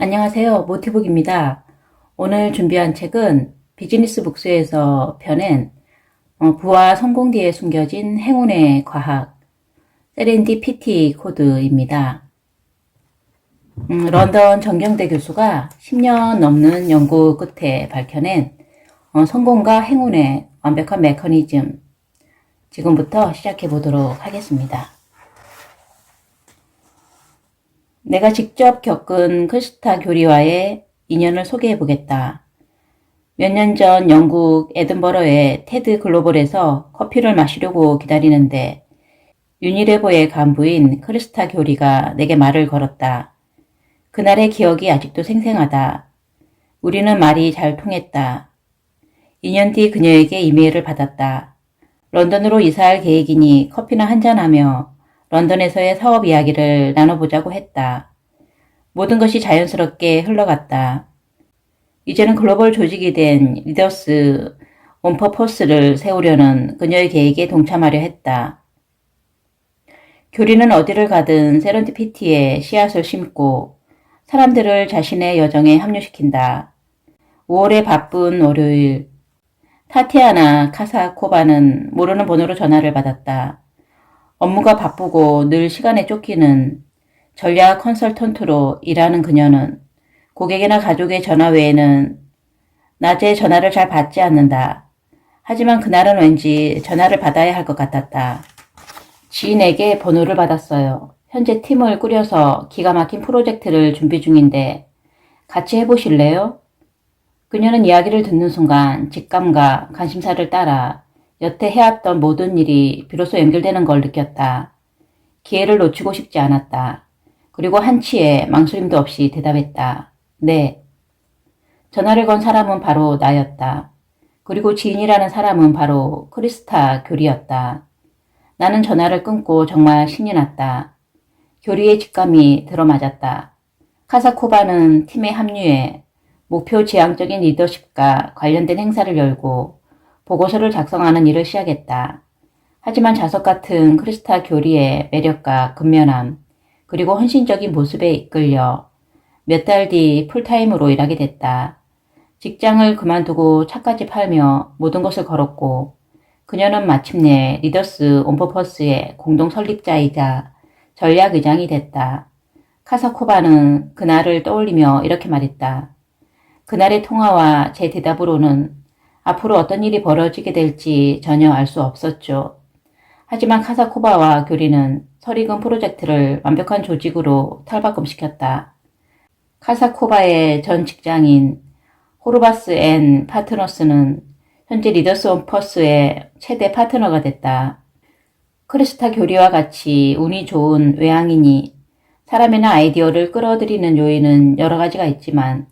안녕하세요. 모티북입니다. 오늘 준비한 책은 비즈니스 북스에서 펴낸 부와 성공 뒤에 숨겨진 행운의 과학, 세렌디피티 코드입니다. 런던 정경대 교수가 10년 넘는 연구 끝에 밝혀낸 성공과 행운의 완벽한 메커니즘, 지금부터 시작해 보도록 하겠습니다. 내가 직접 겪은 크리스타 교리와의 인연을 소개해 보겠다. 몇 년 전 영국 에든버러의 테드 글로벌에서 커피를 마시려고 기다리는데 유니레버의 간부인 크리스타 교리가 내게 말을 걸었다. 그날의 기억이 아직도 생생하다. 우리는 말이 잘 통했다. 2년 뒤 그녀에게 이메일을 받았다. 런던으로 이사할 계획이니 커피나 한잔하며 런던에서의 사업 이야기를 나눠보자고 했다. 모든 것이 자연스럽게 흘러갔다. 이제는 글로벌 조직이 된 리더스 온 퍼포스를 세우려는 그녀의 계획에 동참하려 했다. 교리는 어디를 가든 세런디피티에 씨앗을 심고 사람들을 자신의 여정에 합류시킨다. 5월의 바쁜 월요일, 타티아나 카사코바는 모르는 번호로 전화를 받았다. 업무가 바쁘고 늘 시간에 쫓기는 전략 컨설턴트로 일하는 그녀는 고객이나 가족의 전화 외에는 낮에 전화를 잘 받지 않는다. 하지만 그날은 왠지 전화를 받아야 할 것 같았다. 지인에게 번호를 받았어요. 현재 팀을 꾸려서 기가 막힌 프로젝트를 준비 중인데 같이 해보실래요? 그녀는 이야기를 듣는 순간 직감과 관심사를 따라 여태 해왔던 모든 일이 비로소 연결되는 걸 느꼈다. 기회를 놓치고 싶지 않았다. 그리고 한치의 망설임도 없이 대답했다. 네. 전화를 건 사람은 바로 나였다. 그리고 지인이라는 사람은 바로 크리스타 교리였다. 나는 전화를 끊고 정말 신이 났다. 교리의 직감이 들어맞았다. 카사코바는 팀에 합류해 목표 지향적인 리더십과 관련된 행사를 열고 보고서를 작성하는 일을 시작했다. 하지만 자석 같은 크리스타 교리의 매력과 근면함, 그리고 헌신적인 모습에 이끌려 몇 달 뒤 풀타임으로 일하게 됐다. 직장을 그만두고 차까지 팔며 모든 것을 걸었고 그녀는 마침내 리더스 온 퍼포스의 공동 설립자이자 전략의장이 됐다. 카사코바는 그날을 떠올리며 이렇게 말했다. 그날의 통화와 제 대답으로는 앞으로 어떤 일이 벌어지게 될지 전혀 알 수 없었죠. 하지만 카사코바와 교리는 설익은 프로젝트를 완벽한 조직으로 탈바꿈시켰다. 카사코바의 전 직장인 호르바스 앤 파트너스는 현재 리더스 온 퍼스의 최대 파트너가 됐다. 크리스타 교리와 같이 운이 좋은 외향인이 사람이나 아이디어를 끌어들이는 요인은 여러 가지가 있지만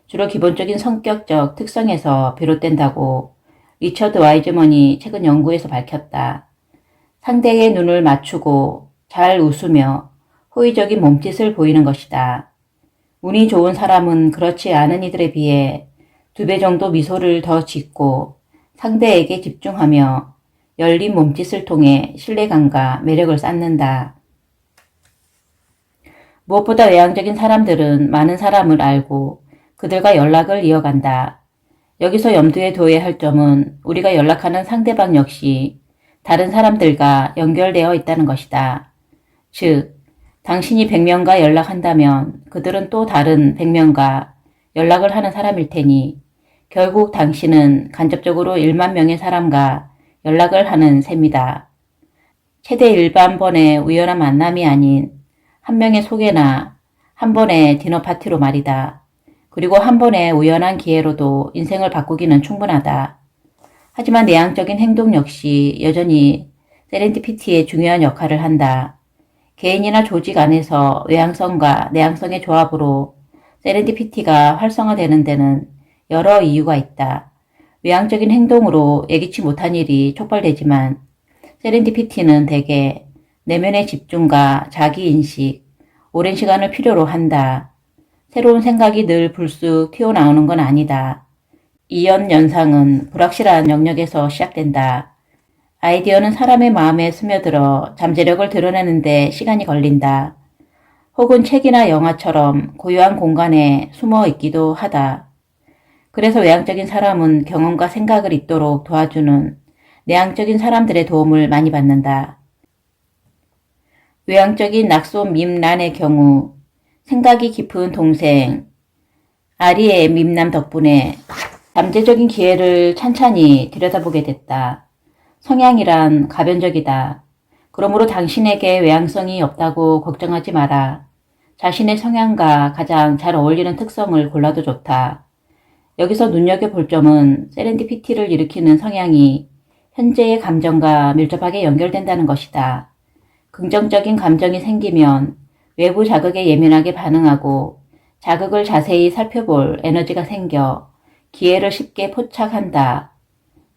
주로 기본적인 성격적 특성에서 비롯된다고 리처드 와이즈먼이 최근 연구에서 밝혔다. 상대의 눈을 맞추고 잘 웃으며 호의적인 몸짓을 보이는 것이다. 운이 좋은 사람은 그렇지 않은 이들에 비해 2배 정도 미소를 더 짓고 상대에게 집중하며 열린 몸짓을 통해 신뢰감과 매력을 쌓는다. 무엇보다 외향적인 사람들은 많은 사람을 알고 그들과 연락을 이어간다. 여기서 염두에 둬야 할 점은 우리가 연락하는 상대방 역시 다른 사람들과 연결되어 있다는 것이다. 즉, 당신이 100명과 연락한다면 그들은 또 다른 100명과 연락을 하는 사람일 테니 결국 당신은 간접적으로 1만 명의 사람과 연락을 하는 셈이다. 최대 일반 번의 우연한 만남이 아닌 한 명의 소개나 한 번의 디너 파티로 말이다. 그리고 한 번의 우연한 기회로도 인생을 바꾸기는 충분하다. 하지만 내향적인 행동 역시 여전히 세렌디피티의 중요한 역할을 한다. 개인이나 조직 안에서 외향성과 내향성의 조합으로 세렌디피티가 활성화되는 데는 여러 이유가 있다. 외향적인 행동으로 예기치 못한 일이 촉발되지만 세렌디피티는 대개 내면의 집중과 자기인식, 오랜 시간을 필요로 한다. 새로운 생각이 늘 불쑥 튀어나오는 건 아니다. 이연 연상은 불확실한 영역에서 시작된다. 아이디어는 사람의 마음에 스며들어 잠재력을 드러내는 데 시간이 걸린다. 혹은 책이나 영화처럼 고요한 공간에 숨어 있기도 하다. 그래서 외향적인 사람은 경험과 생각을 잇도록 도와주는 내향적인 사람들의 도움을 많이 받는다. 외향적인 낙손 밈란의 경우 생각이 깊은 동생 아리의 밈남 덕분에 잠재적인 기회를 찬찬히 들여다보게 됐다. 성향이란 가변적이다. 그러므로 당신에게 외향성이 없다고 걱정하지 마라. 자신의 성향과 가장 잘 어울리는 특성을 골라도 좋다. 여기서 눈여겨볼 점은 세렌디피티를 일으키는 성향이 현재의 감정과 밀접하게 연결된다는 것이다. 긍정적인 감정이 생기면 외부 자극에 예민하게 반응하고 자극을 자세히 살펴볼 에너지가 생겨 기회를 쉽게 포착한다.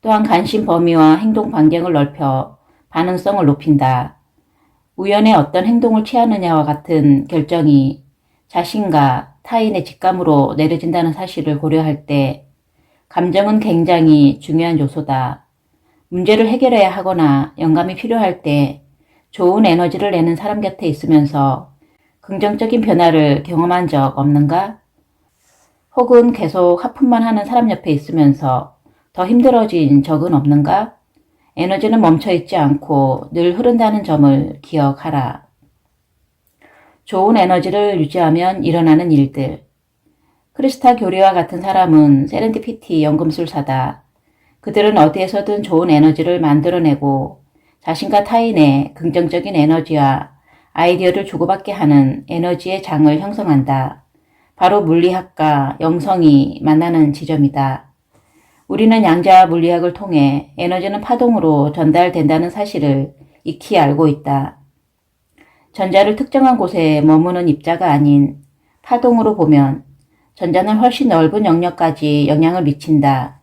또한 관심 범위와 행동 반경을 넓혀 반응성을 높인다. 우연에 어떤 행동을 취하느냐와 같은 결정이 자신과 타인의 직감으로 내려진다는 사실을 고려할 때 감정은 굉장히 중요한 요소다. 문제를 해결해야 하거나 영감이 필요할 때 좋은 에너지를 내는 사람 곁에 있으면서 긍정적인 변화를 경험한 적 없는가? 혹은 계속 하품만 하는 사람 옆에 있으면서 더 힘들어진 적은 없는가? 에너지는 멈춰있지 않고 늘 흐른다는 점을 기억하라. 좋은 에너지를 유지하면 일어나는 일들. 크리스타 교리와 같은 사람은 세렌디피티 연금술사다. 그들은 어디에서든 좋은 에너지를 만들어내고 자신과 타인의 긍정적인 에너지와 아이디어를 주고받게 하는 에너지의 장을 형성한다. 바로 물리학과 영성이 만나는 지점이다. 우리는 양자 물리학을 통해 에너지는 파동으로 전달된다는 사실을 익히 알고 있다. 전자를 특정한 곳에 머무는 입자가 아닌 파동으로 보면 전자는 훨씬 넓은 영역까지 영향을 미친다.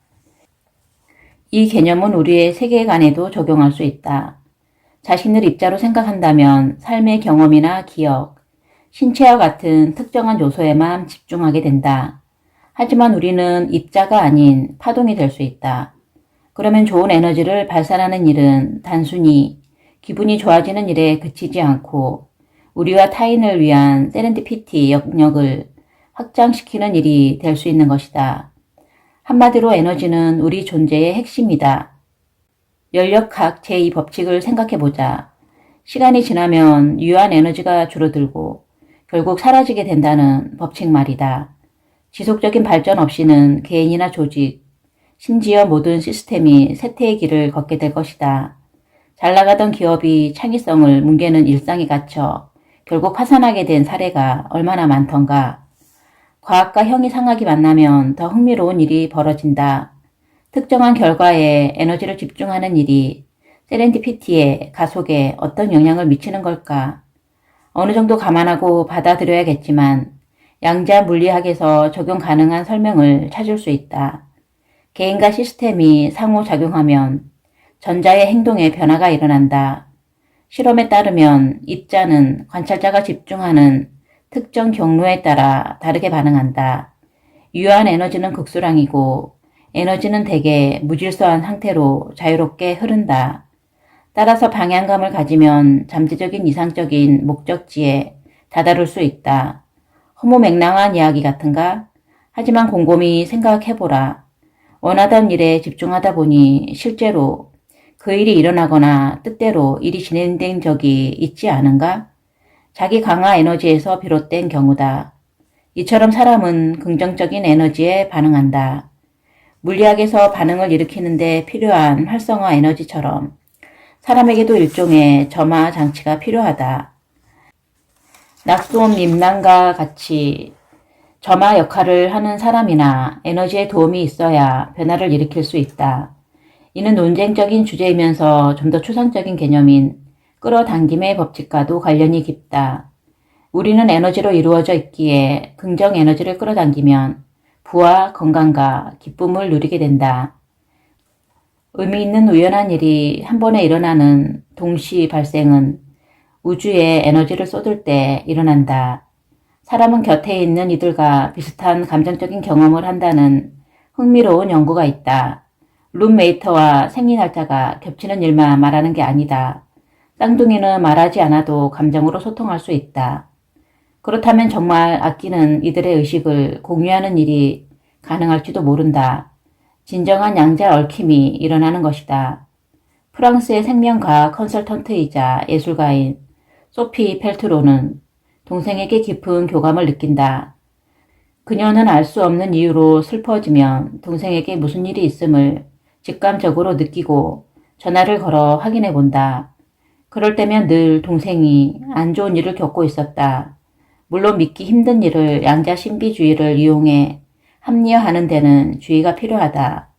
이 개념은 우리의 세계관에도 적용할 수 있다. 자신을 입자로 생각한다면 삶의 경험이나 기억, 신체와 같은 특정한 요소에만 집중하게 된다. 하지만 우리는 입자가 아닌 파동이 될 수 있다. 그러면 좋은 에너지를 발산하는 일은 단순히 기분이 좋아지는 일에 그치지 않고 우리와 타인을 위한 세렌디피티 영역을 확장시키는 일이 될 수 있는 것이다. 한마디로 에너지는 우리 존재의 핵심이다. 연력학 제2법칙을 생각해보자. 시간이 지나면 유한 에너지가 줄어들고 결국 사라지게 된다는 법칙 말이다. 지속적인 발전 없이는 개인이나 조직, 심지어 모든 시스템이 쇠퇴의 길을 걷게 될 것이다. 잘 나가던 기업이 창의성을 뭉개는 일상에 갇혀 결국 파산하게 된 사례가 얼마나 많던가. 과학과 형이상학이 만나면 더 흥미로운 일이 벌어진다. 특정한 결과에 에너지를 집중하는 일이 세렌디피티의 가속에 어떤 영향을 미치는 걸까? 어느 정도 감안하고 받아들여야겠지만 양자 물리학에서 적용 가능한 설명을 찾을 수 있다. 개인과 시스템이 상호작용하면 전자의 행동에 변화가 일어난다. 실험에 따르면 입자는 관찰자가 집중하는 특정 경로에 따라 다르게 반응한다. 유한 에너지는 극소량이고 에너지는 대개 무질서한 상태로 자유롭게 흐른다. 따라서 방향감을 가지면 잠재적인 이상적인 목적지에 다다를 수 있다. 허무맹랑한 이야기 같은가? 하지만 곰곰이 생각해보라. 원하던 일에 집중하다 보니 실제로 그 일이 일어나거나 뜻대로 일이 진행된 적이 있지 않은가? 자기 강화 에너지에서 비롯된 경우다. 이처럼 사람은 긍정적인 에너지에 반응한다. 물리학에서 반응을 일으키는데 필요한 활성화 에너지처럼 사람에게도 일종의 점화 장치가 필요하다. 낙손 밈난과 같이 점화 역할을 하는 사람이나 에너지에 도움이 있어야 변화를 일으킬 수 있다. 이는 논쟁적인 주제이면서 좀 더 추상적인 개념인 끌어당김의 법칙과도 관련이 깊다. 우리는 에너지로 이루어져 있기에 긍정 에너지를 끌어당기면 부와 건강과 기쁨을 누리게 된다. 의미 있는 우연한 일이 한 번에 일어나는 동시 발생은 우주에 에너지를 쏟을 때 일어난다. 사람은 곁에 있는 이들과 비슷한 감정적인 경험을 한다는 흥미로운 연구가 있다. 룸메이터와 생리 날짜가 겹치는 일만 말하는 게 아니다. 쌍둥이는 말하지 않아도 감정으로 소통할 수 있다. 그렇다면 정말 아끼는 이들의 의식을 공유하는 일이 가능할지도 모른다. 진정한 양자 얽힘이 일어나는 것이다. 프랑스의 생명과학 컨설턴트이자 예술가인 소피 펠트로는 동생에게 깊은 교감을 느낀다. 그녀는 알 수 없는 이유로 슬퍼지면 동생에게 무슨 일이 있음을 직감적으로 느끼고 전화를 걸어 확인해 본다. 그럴 때면 늘 동생이 안 좋은 일을 겪고 있었다. 물론 믿기 힘든 일을 양자 신비주의를 이용해 합리화하는 데는 주의가 필요하다.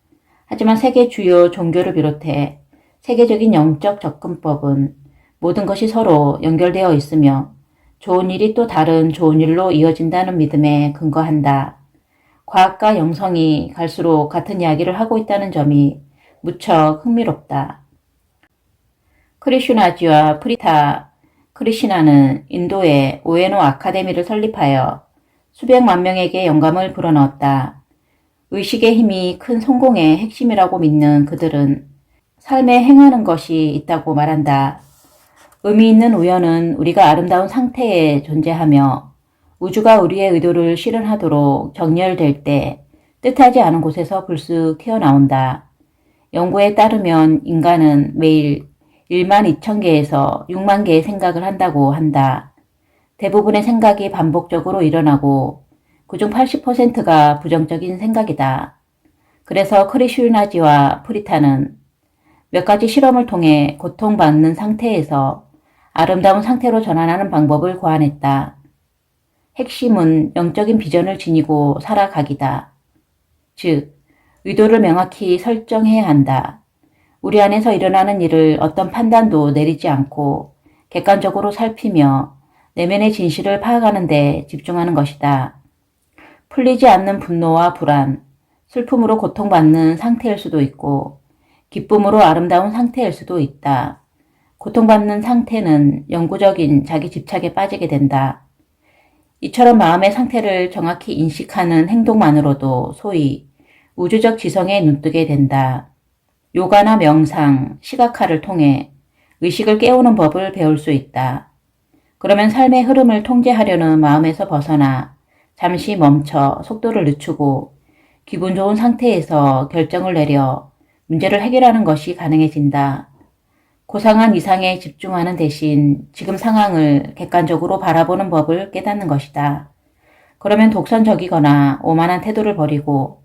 하지만 세계 주요 종교를 비롯해 세계적인 영적 접근법은 모든 것이 서로 연결되어 있으며 좋은 일이 또 다른 좋은 일로 이어진다는 믿음에 근거한다. 과학과 영성이 갈수록 같은 이야기를 하고 있다는 점이 무척 흥미롭다. 크리슈나지와 프리타 크리시나는 인도에 오에노 아카데미를 설립하여 수백만 명에게 영감을 불어넣었다. 의식의 힘이 큰 성공의 핵심이라고 믿는 그들은 삶에 행하는 것이 있다고 말한다. 의미 있는 우연은 우리가 아름다운 상태에 존재하며 우주가 우리의 의도를 실현하도록 정렬될 때 뜻하지 않은 곳에서 불쑥 튀어나온다. 연구에 따르면 인간은 매일 1만 2천 개에서 6만 개의 생각을 한다고 한다. 대부분의 생각이 반복적으로 일어나고 그중 80%가 부정적인 생각이다. 그래서 크리슈나지와 프리타는 몇 가지 실험을 통해 고통받는 상태에서 아름다운 상태로 전환하는 방법을 고안했다. 핵심은 영적인 비전을 지니고 살아가기다. 즉, 의도를 명확히 설정해야 한다. 우리 안에서 일어나는 일을 어떤 판단도 내리지 않고 객관적으로 살피며 내면의 진실을 파악하는 데 집중하는 것이다. 풀리지 않는 분노와 불안, 슬픔으로 고통받는 상태일 수도 있고 기쁨으로 아름다운 상태일 수도 있다. 고통받는 상태는 영구적인 자기 집착에 빠지게 된다. 이처럼 마음의 상태를 정확히 인식하는 행동만으로도 소위 우주적 지성에 눈뜨게 된다. 요가나 명상, 시각화를 통해 의식을 깨우는 법을 배울 수 있다. 그러면 삶의 흐름을 통제하려는 마음에서 벗어나 잠시 멈춰 속도를 늦추고 기분 좋은 상태에서 결정을 내려 문제를 해결하는 것이 가능해진다. 고상한 이상에 집중하는 대신 지금 상황을 객관적으로 바라보는 법을 깨닫는 것이다. 그러면 독선적이거나 오만한 태도를 버리고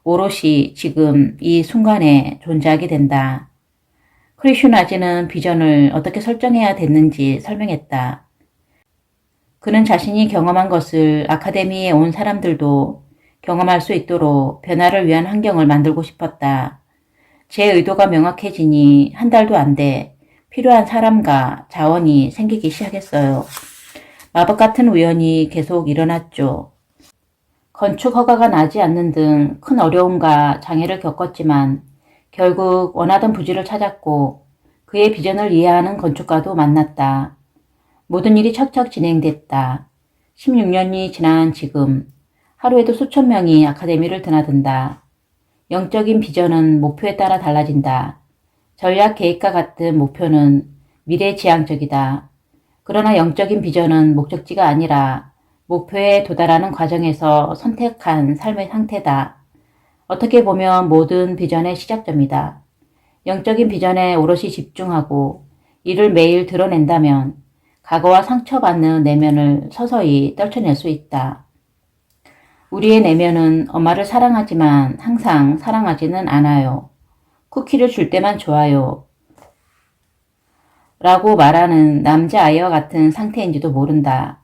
오롯이 지금 이 순간에 존재하게 된다. 크리슈나지는 비전을 어떻게 설정해야 됐는지 설명했다. 그는 자신이 경험한 것을 아카데미에 온 사람들도 경험할 수 있도록 변화를 위한 환경을 만들고 싶었다. 제 의도가 명확해지니 한 달도 안 돼 필요한 사람과 자원이 생기기 시작했어요. 마법 같은 우연이 계속 일어났죠. 건축 허가가 나지 않는 등 큰 어려움과 장애를 겪었지만 결국 원하던 부지를 찾았고 그의 비전을 이해하는 건축가도 만났다. 모든 일이 척척 진행됐다. 16년이 지난 지금 하루에도 수천 명이 아카데미를 드나든다. 영적인 비전은 목표에 따라 달라진다. 전략 계획과 같은 목표는 미래지향적이다. 그러나 영적인 비전은 목적지가 아니라 목표에 도달하는 과정에서 선택한 삶의 상태다. 어떻게 보면 모든 비전의 시작점이다. 영적인 비전에 오롯이 집중하고 이를 매일 드러낸다면 과거와 상처받는 내면을 서서히 떨쳐낼 수 있다. 우리의 내면은 엄마를 사랑하지만 항상 사랑하지는 않아요. 쿠키를 줄 때만 좋아요. 라고 말하는 남자아이와 같은 상태인지도 모른다.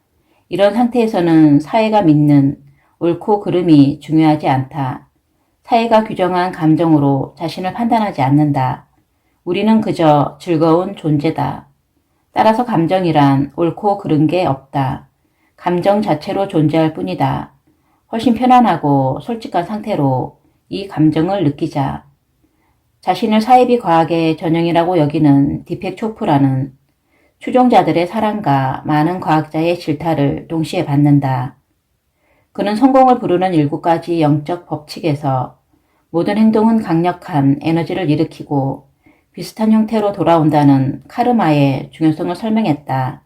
이런 상태에서는 사회가 믿는 옳고 그름이 중요하지 않다. 사회가 규정한 감정으로 자신을 판단하지 않는다. 우리는 그저 즐거운 존재다. 따라서 감정이란 옳고 그른 게 없다. 감정 자체로 존재할 뿐이다. 훨씬 편안하고 솔직한 상태로 이 감정을 느끼자. 자신을 사이비 과학의 전형이라고 여기는 디펙 초프라는 추종자들의 사랑과 많은 과학자의 질타를 동시에 받는다. 그는 성공을 부르는 7가지 영적 법칙에서 모든 행동은 강력한 에너지를 일으키고 비슷한 형태로 돌아온다는 카르마의 중요성을 설명했다.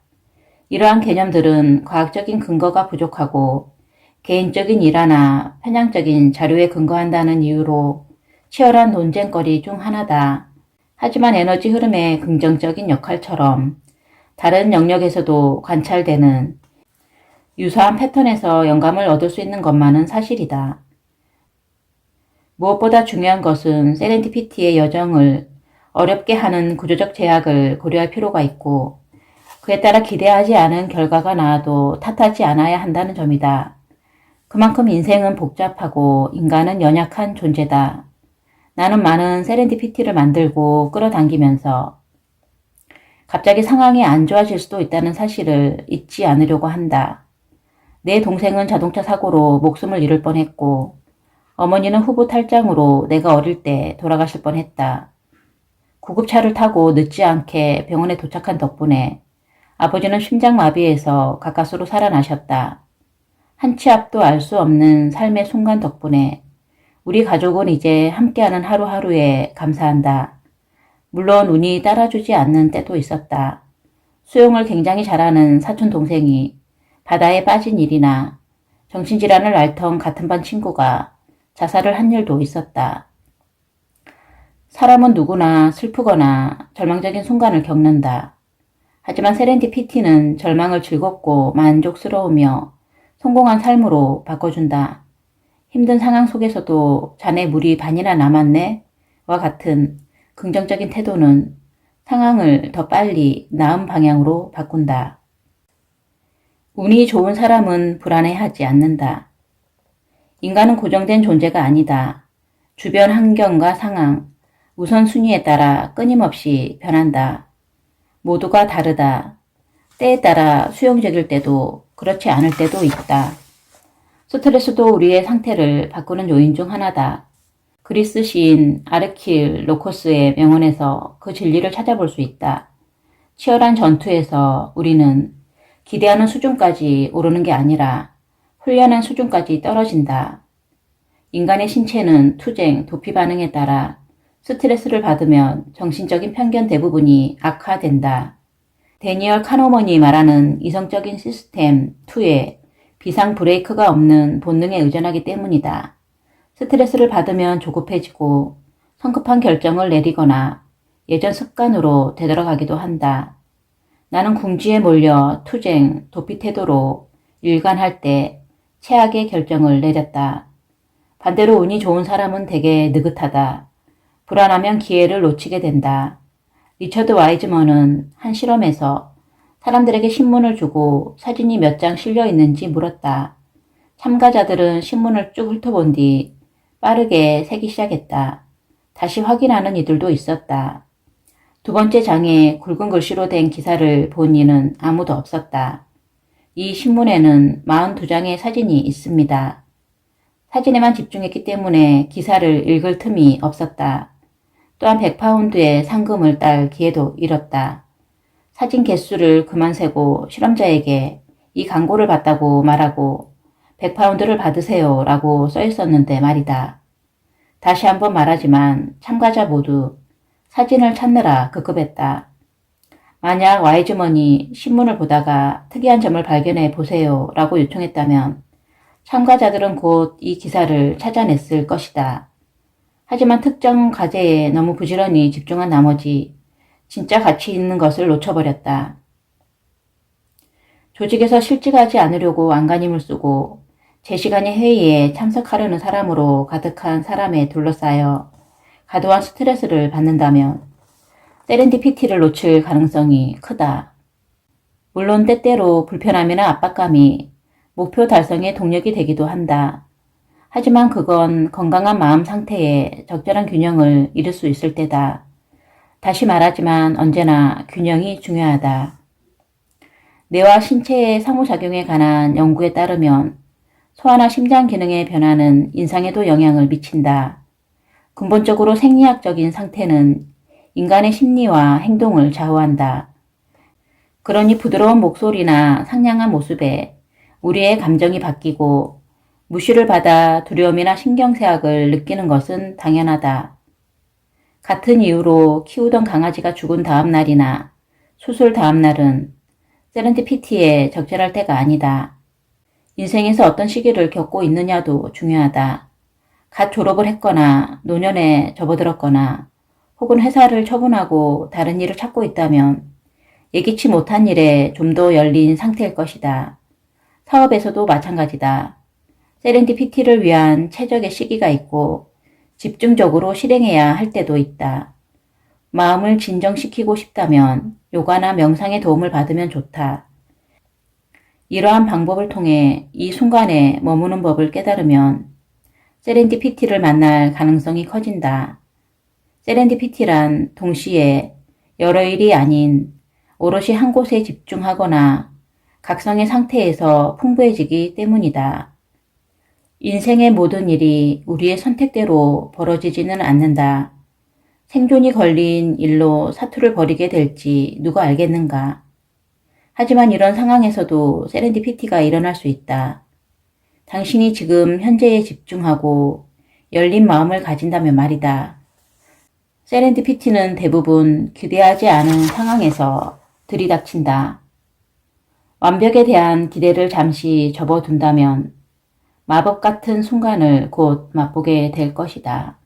이러한 개념들은 과학적인 근거가 부족하고 개인적인 일화나 편향적인 자료에 근거한다는 이유로 치열한 논쟁거리 중 하나다. 하지만 에너지 흐름의 긍정적인 역할처럼 다른 영역에서도 관찰되는 유사한 패턴에서 영감을 얻을 수 있는 것만은 사실이다. 무엇보다 중요한 것은 세렌디피티의 여정을 어렵게 하는 구조적 제약을 고려할 필요가 있고 그에 따라 기대하지 않은 결과가 나와도 탓하지 않아야 한다는 점이다. 그만큼 인생은 복잡하고 인간은 연약한 존재다. 나는 많은 세렌디피티를 만들고 끌어당기면서 갑자기 상황이 안 좋아질 수도 있다는 사실을 잊지 않으려고 한다. 내 동생은 자동차 사고로 목숨을 잃을 뻔했고 어머니는 후보 탈장으로 내가 어릴 때 돌아가실 뻔했다. 구급차를 타고 늦지 않게 병원에 도착한 덕분에 아버지는 심장마비에서 가까스로 살아나셨다. 한 치 앞도 알 수 없는 삶의 순간 덕분에 우리 가족은 이제 함께하는 하루하루에 감사한다. 물론 운이 따라주지 않는 때도 있었다. 수영을 굉장히 잘하는 사촌 동생이 바다에 빠진 일이나 정신질환을 앓던 같은 반 친구가 자살을 한 일도 있었다. 사람은 누구나 슬프거나 절망적인 순간을 겪는다. 하지만 세렌디피티는 절망을 즐겁고 만족스러우며 성공한 삶으로 바꿔준다. 힘든 상황 속에서도 자네 물이 반이나 남았네? 와 같은 긍정적인 태도는 상황을 더 빨리 나은 방향으로 바꾼다. 운이 좋은 사람은 불안해하지 않는다. 인간은 고정된 존재가 아니다. 주변 환경과 상황, 우선순위에 따라 끊임없이 변한다. 모두가 다르다. 때에 따라 수용적일 때도 그렇지 않을 때도 있다. 스트레스도 우리의 상태를 바꾸는 요인 중 하나다. 그리스 시인 아르킬 로코스의 명언에서 그 진리를 찾아볼 수 있다. 치열한 전투에서 우리는 기대하는 수준까지 오르는 게 아니라 훈련한 수준까지 떨어진다. 인간의 신체는 투쟁, 도피 반응에 따라 스트레스를 받으면 정신적인 편견 대부분이 악화된다. 데니얼 카노먼이 말하는 이성적인 시스템 2에 비상 브레이크가 없는 본능에 의존하기 때문이다. 스트레스를 받으면 조급해지고 성급한 결정을 내리거나 예전 습관으로 되돌아가기도 한다. 나는 궁지에 몰려 투쟁, 도피 태도로 일관할 때 최악의 결정을 내렸다. 반대로 운이 좋은 사람은 되게 느긋하다. 불안하면 기회를 놓치게 된다. 리처드 와이즈먼은 한 실험에서 사람들에게 신문을 주고 사진이 몇 장 실려 있는지 물었다. 참가자들은 신문을 쭉 훑어본 뒤 빠르게 세기 시작했다. 다시 확인하는 이들도 있었다. 두 번째 장에 굵은 글씨로 된 기사를 본 이는 아무도 없었다. 이 신문에는 42장의 사진이 있습니다. 사진에만 집중했기 때문에 기사를 읽을 틈이 없었다. 또한 100파운드의 상금을 딸 기회도 잃었다. 사진 개수를 그만 세고 실험자에게 이 광고를 봤다고 말하고 100파운드를 받으세요 라고 써 있었는데 말이다. 다시 한번 말하지만 참가자 모두 사진을 찾느라 급급했다. 만약 와이즈먼이 신문을 보다가 특이한 점을 발견해 보세요 라고 요청했다면 참가자들은 곧 이 기사를 찾아냈을 것이다. 하지만 특정 과제에 너무 부지런히 집중한 나머지 진짜 가치 있는 것을 놓쳐버렸다. 조직에서 실직하지 않으려고 안간힘을 쓰고 제 시간의 회의에 참석하려는 사람으로 가득한 사람에 둘러싸여 과도한 스트레스를 받는다면 세렌디피티를 놓칠 가능성이 크다. 물론 때때로 불편함이나 압박감이 목표 달성의 동력이 되기도 한다. 하지만 그건 건강한 마음 상태에 적절한 균형을 이룰 수 있을 때다. 다시 말하지만 언제나 균형이 중요하다. 뇌와 신체의 상호작용에 관한 연구에 따르면 소화나 심장 기능의 변화는 인상에도 영향을 미친다. 근본적으로 생리학적인 상태는 인간의 심리와 행동을 좌우한다. 그러니 부드러운 목소리나 상냥한 모습에 우리의 감정이 바뀌고 무시를 받아 두려움이나 신경쇠약을 느끼는 것은 당연하다. 같은 이유로 키우던 강아지가 죽은 다음 날이나 수술 다음 날은 세렌디피티에 적절할 때가 아니다. 인생에서 어떤 시기를 겪고 있느냐도 중요하다. 갓 졸업을 했거나 노년에 접어들었거나 혹은 회사를 처분하고 다른 일을 찾고 있다면 예기치 못한 일에 좀 더 열린 상태일 것이다. 사업에서도 마찬가지다. 세렌디피티를 위한 최적의 시기가 있고 집중적으로 실행해야 할 때도 있다. 마음을 진정시키고 싶다면 요가나 명상의 도움을 받으면 좋다. 이러한 방법을 통해 이 순간에 머무는 법을 깨달으면 세렌디피티를 만날 가능성이 커진다. 세렌디피티란 동시에 여러 일이 아닌 오롯이 한 곳에 집중하거나 각성의 상태에서 풍부해지기 때문이다. 인생의 모든 일이 우리의 선택대로 벌어지지는 않는다. 생존이 걸린 일로 사투를 벌이게 될지 누가 알겠는가. 하지만 이런 상황에서도 세렌디피티가 일어날 수 있다. 당신이 지금 현재에 집중하고 열린 마음을 가진다면 말이다. 세렌디피티는 대부분 기대하지 않은 상황에서 들이닥친다. 완벽에 대한 기대를 잠시 접어둔다면 마법 같은 순간을 곧 맛보게 될 것이다.